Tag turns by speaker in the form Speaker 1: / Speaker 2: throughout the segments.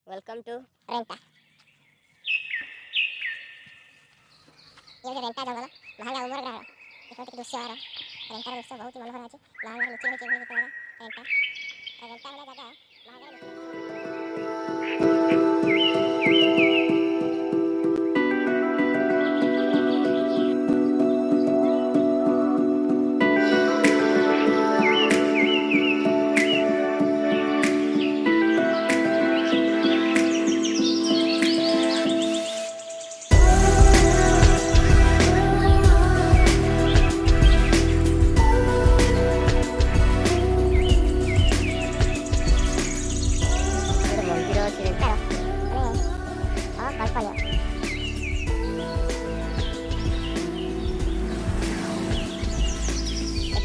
Speaker 1: Welcome to रेंटा। ये रेंटा जंगल महंगा उमर ग्रह देखो टिके दृश्य आरो रेंटा दृश्य बहुत ही मनोहर अछि। महंगा नीचे नीचे बोली पड़ेगा रेंटा वाला जगह महंगा मंदिर अछि रेंटा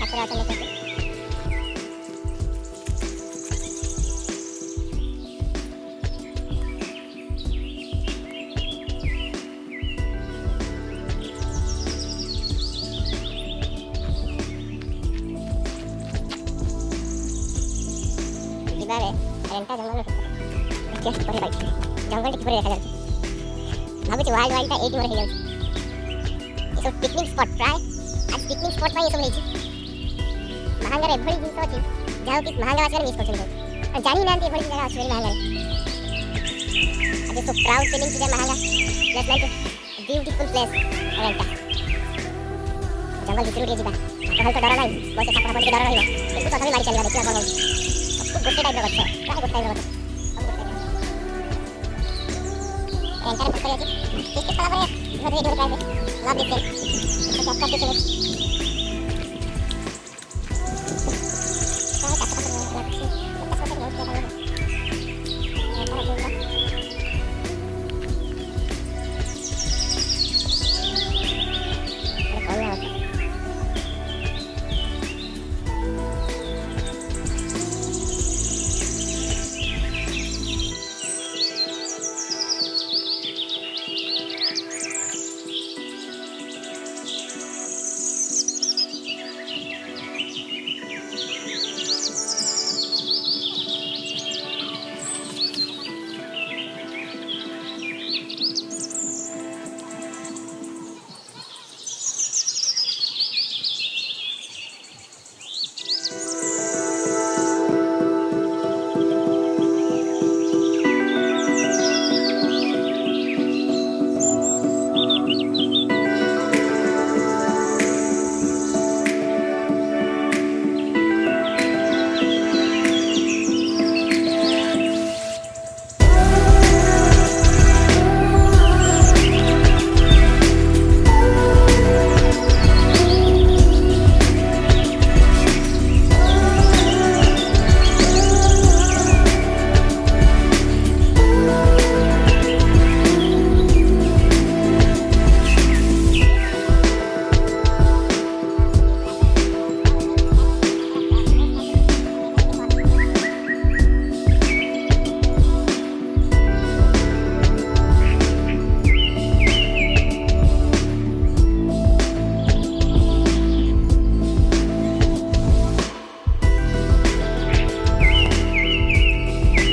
Speaker 1: कल्पना ठाकुर अछन ଯିବାରେ रेंटा जंगल टेस्ट पर बाइक जंगल टिके देखा जाए भाबुची वाइल्ड वाइल्ड एट मोर हे जाउची ये सब पिकनिक स्पॉट प्राय आज पिकनिक स्पॉट पर ये सब लेची महंगा रे भई जिंस अछि जाओ कि महंगा वाचर मिस करछन और जानी नांती भई जगह अछि महंगा आज तो प्राउड फीलिंग कि महंगा लेट्स लाइक ब्यूटीफुल प्लेस रेंटा जंगल भितर उठे जिबा तो डर नाही बस छापरा पड़ के डर रहिबा किंतु तथापि मारी चलिबा देखिबा कोन सब गोटे टाइप रो गछ प्राय गोटे टाइप रो गछ रेंटा रे पकड़ अछि किस कला पर घर रे घर का लाभ देते तो क्या करते चले काय का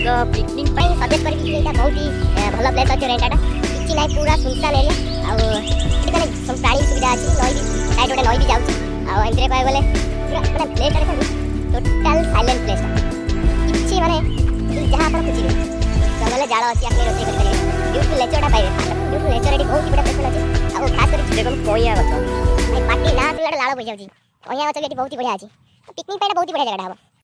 Speaker 1: तो पिकनिक पाई सजेस्ट करी कि एटा बहुत ही भलो प्लेस अछि रेंटाटा किछि नै पूरा सुनसान एरिया आउ एटा सब प्राणी सुविधा अछि नई भी साइड ओटे नई भी जाउछि आउ एंट्री पाए बोले पूरा माने प्लेस टा टोटल साइलेंट प्लेस किछि माने जहां पर खुची जंगल जाळ अछि आपने रोसे कर करे ब्यूटीफुल नेचर टा पाइबे ब्यूटीफुल नेचर एटी बहुत बड़ा प्लेस अछि आउ खास कर देखो कोइया गछ भाई पाटी ना तुला लाळ बहि जाउछि कोइया गछ एटी बहुत ही बढ़िया अछि पिकनिक पाई बहुत ही बढ़िया जगह हबो।